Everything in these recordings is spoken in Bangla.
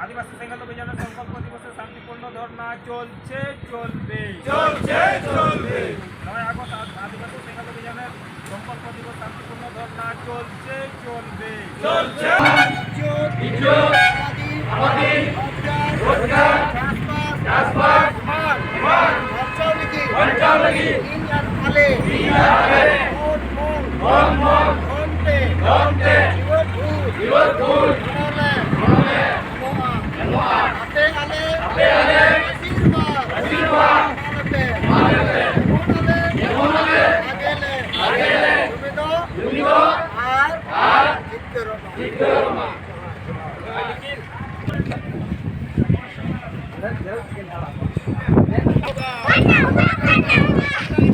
আদিবাসী সংখ্যালঘু অভিযানের সংকল্প দিবসে শান্তিপূর্ণ ধর্ণা চলছে চলবে। 9 আগস্ট আদিবাসী সংখ্যালঘু অভিযানের সংকল্প দিবস শান্তিপূর্ণ ধর্ণা চলছে চলবে।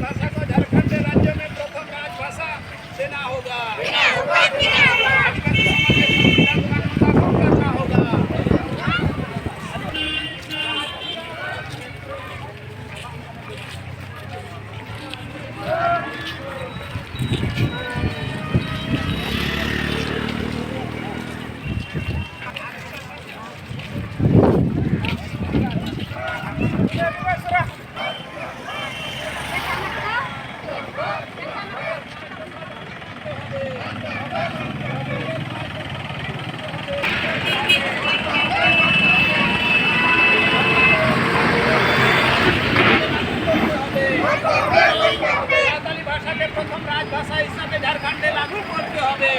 भाषा को झारखंड राज्य में प्रथम राजभाषा देना होगा। प्रथम राजभाषा हिसाब से झारखंडे लागू करते হবে।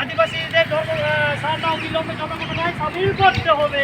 আদিবাসীদের ধর্ম সারনা অবিলম্বে জনগণের সামিল করতে হবে।